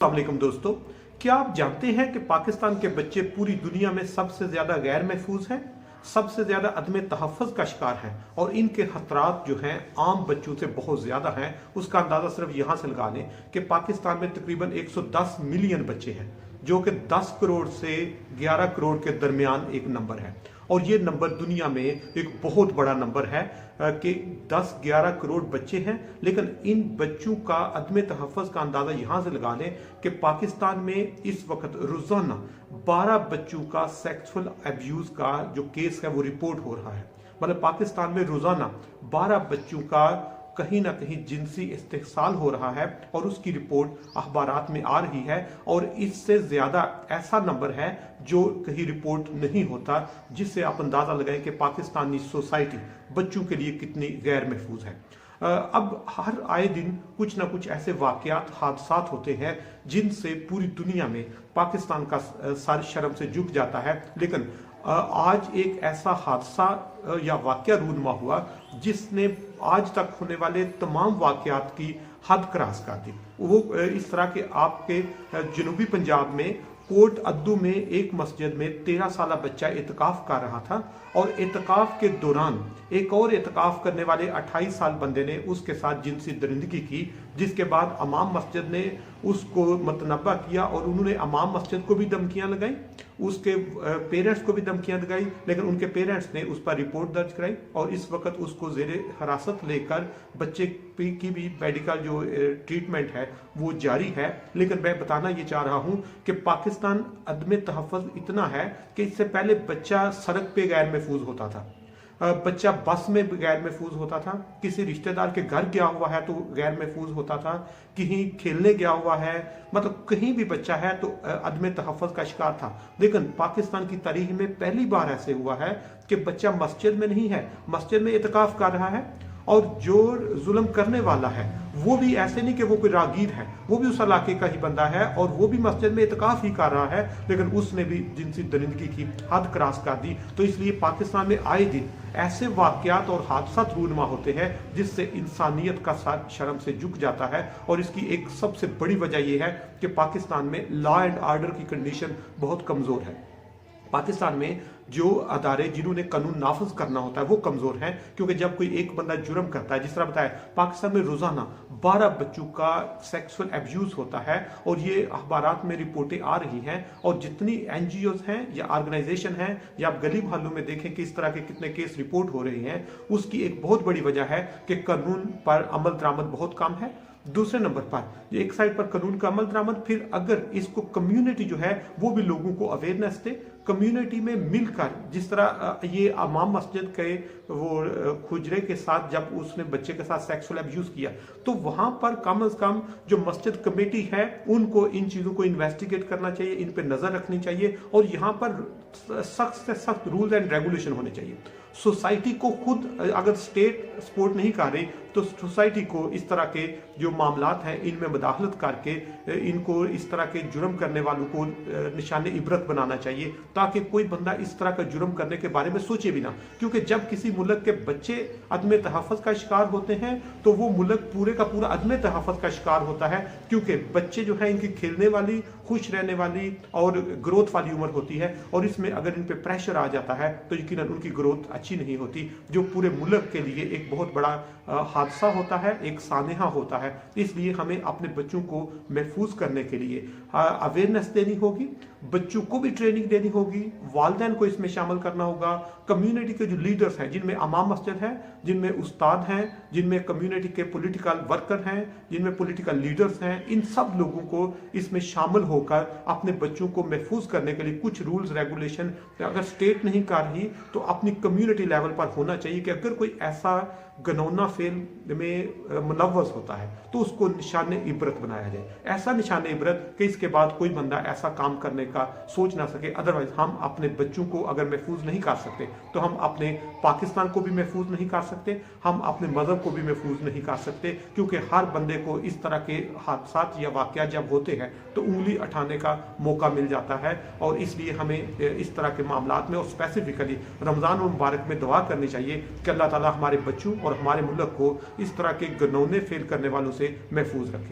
अस्सलाम वालेकुम दोस्तों, क्या आप जानते हैं कि पाकिस्तान के बच्चे पूरी दुनिया में सबसे ज्यादा गैर महफूज हैं, सबसे ज्यादा अदम तहफ़्फ़ुज़ का शिकार हैं और इनके खतरात जो हैं आम बच्चों से बहुत ज्यादा हैं। उसका अंदाजा सिर्फ यहां से लगा लें कि पाकिस्तान में तकरीबन 110 मिलियन बच्चे हैं, जो कि 10 करोड़ से 11 करोड़ के दरमियान एक नंबर है। और ये नंबर दुनिया में एक बहुत बड़ा नंबर है कि 10-11 करोड़ बच्चे हैं। लेकिन इन बच्चों का अदम तहफ़्फ़ुज़ का अंदाज़ा यहाँ से लगा लें कि पाकिस्तान में इस वक्त रोज़ाना 12 बच्चों का सेक्सुअल अब्यूज़ का जो केस है वो रिपोर्ट हो रहा है। मतलब पाकिस्तान में रोज़ाना 12 बच्चों का कहीं ना कहीं जिनसी इस्तेहसाल हो रहा है और उसकी रिपोर्ट अखबारात में आ रही है। और इससे ज्यादा ऐसा नंबर है जो कहीं रिपोर्ट नहीं होता, जिससे आप अंदाजा लगाएं कि पाकिस्तानी सोसाइटी बच्चों के लिए कितनी गैर महफूज है। अब हर आए दिन कुछ ना कुछ ऐसे वाकयात हादसात होते हैं जिनसे पूरी दुनिया में पाकिस्तान का सर शर्म से झुक जाता है। लेकिन आज एक ऐसा हादसा या वाकया रूनुमा हुआ जिसने आज तक होने वाले तमाम वाकयात की हद क्रॉस कर दी। वो इस तरह के आपके जनूबी पंजाब में कोट अद्दू में एक मस्जिद में 13 साल बच्चा इत्काफ कर रहा था और इत्काफ के दौरान एक और इत्काफ करने वाले 28 साल बंदे ने उसके साथ जिनसी दरिंदगी की, जिसके बाद अमाम मस्जिद ने उसको मतनबा किया और उन्होंने अमाम मस्जिद को भी धमकियां लगाई, उसके पेरेंट्स को भी धमकियां लगाई। लेकिन उनके पेरेंट्स ने उस पर रिपोर्ट दर्ज कराई और इस वक्त उसको जेरे हिरासत लेकर बच्चे की भी मेडिकल जो ट्रीटमेंट है वो जारी है। लेकिन मैं बताना ये चाह रहा हूं कि पाकिस्तान अदम तहफ़्फ़ुज़ इतना है कि इससे पहले बच्चा सड़क पे गैर महफूज होता था, बच्चा बस में गैर महफूज होता था, किसी रिश्तेदार के घर गया हुआ है तो गैर महफूज होता था, कहीं खेलने गया हुआ है, मतलब कहीं भी बच्चा है तो अदम तहफ़्फ़ुज़ का शिकार था। लेकिन पाकिस्तान की तारीख में पहली बार ऐसे हुआ है कि बच्चा मस्जिद में नहीं है, मस्जिद में इत्काफ कर रहा है और जो जुल्म करने वाला है वो भी ऐसे नहीं कि वो कोई रागीर है, वो भी उस इलाके का ही बंदा है और वो भी मस्जिद में इत्काफ ही कर रहा है, लेकिन उसने भी जिनसी दरिंदगी की हद क्रॉस कर दी। तो इसलिए पाकिस्तान में आए दिन ऐसे वाकयात और हादसात रूनुमा होते हैं जिससे इंसानियत का सर शर्म से झुक जाता है। और इसकी एक सबसे बड़ी वजह यह है कि पाकिस्तान में लॉ एंड ऑर्डर की कंडीशन बहुत कमजोर है। पाकिस्तान में जो अदारे जिन्होंने कानून नाफिज करना होता है वो कमजोर हैं, क्योंकि जब कोई एक बंदा जुर्म करता है, जिस तरह बताया पाकिस्तान में रोजाना 12 बच्चों का सेक्सुअल एब्यूज होता है और ये अखबारात में रिपोर्टें आ रही हैं। और जितनी एनजीओज हैं या ऑर्गेनाइजेशन हैं या आप गली मोहल्लों में देखें कि इस तरह के कितने केस रिपोर्ट हो रहे हैं, उसकी एक बहुत बड़ी वजह है कि कानून पर अमल दरामद बहुत कम है। दूसरे नंबर पर एक साइड पर कानून का अमल दरामद, फिर अगर इसको कम्युनिटी जो है वो भी लोगों को अवेयरनेस दे, कम्युनिटी में मिलकर, जिस तरह ये अमाम मस्जिद के वो खुजरे के साथ जब उसने बच्चे के साथ सेक्सुअल अब्यूज किया तो वहां पर कम से कम जो मस्जिद कमेटी है उनको इन चीजों को इन्वेस्टिगेट करना चाहिए, इन पे नजर रखनी चाहिए और यहाँ पर सख्त से सख्त रूल्स एंड रेगुलेशन होने चाहिए। सोसाइटी को खुद, अगर स्टेट सपोर्ट नहीं कर रही तो सोसाइटी को इस तरह के जो मामलात हैं इनमें मुदाखलत करके इनको इस तरह के जुर्म करने वालों को निशान इबरत बनाना चाहिए, ताकि कोई बंदा इस तरह का जुर्म करने के बारे में सोचे भी ना। क्योंकि जब किसी मुल्क के बच्चे अदम तहफ़्फ़ुज़ का शिकार होते हैं तो वो मुल्क पूरे का पूरा अदम तहफ़्फ़ुज़ का शिकार होता है, क्योंकि बच्चे जो है इनकी खेलने वाली, खुश रहने वाली और ग्रोथ वाली उम्र होती है और इसमें अगर इन पे प्रेशर आ जाता है तो यकीनन उनकी ग्रोथ अच्छी नहीं होती, जो पूरे मुल्क के लिए एक बहुत बड़ा हादसा होता है, एक सानेहा होता है। इसलिए हमें अपने बच्चों को महफूज करने के लिए अवेयरनेस देनी होगी, बच्चों को भी ट्रेनिंग देनी होगी, वालिदैन को इसमें शामिल करना होगा, कम्युनिटी के जो लीडर्स हैं जिनमें अमाम मस्जिद है, जिनमें उस्ताद हैं, जिनमें कम्युनिटी के पॉलिटिकल वर्कर हैं, जिनमें पॉलिटिकल लीडर्स हैं, इन सब लोगों को इसमें शामिल होकर अपने बच्चों को महफूज करने के लिए कुछ रूल्स रेगुलेशन अगर स्टेट नहीं कर रही तो अपनी कम्युनिटी लेवल पर होना चाहिए कि अगर कोई ऐसा गनौना फेल में मुलव्वस होता है तो उसको निशान इबरत बनाया जाए, ऐसा निशान इबरत कि इसके बाद कोई बंदा ऐसा काम करने का सोच ना सके। अदरवाइज हम अपने बच्चों को अगर महफूज नहीं कर सकते तो हम अपने पाकिस्तान को भी महफूज नहीं कर सकते, हम अपने मजहब को भी महफूज नहीं कर सकते, क्योंकि हर बंदे को इस तरह के हादसात या वाकयात जब होते हैं तो उंगली उठाने का मौका मिल जाता है। और इसलिए हमें इस तरह के मामलात में और स्पेसिफिकली रमज़ान मुबारक में दुआ करनी चाहिए कि अल्लाह ताला हमारे बच्चों और हमारे मुल्क को इस तरह के घिनौने फेल करने वालों से महफूज रखे।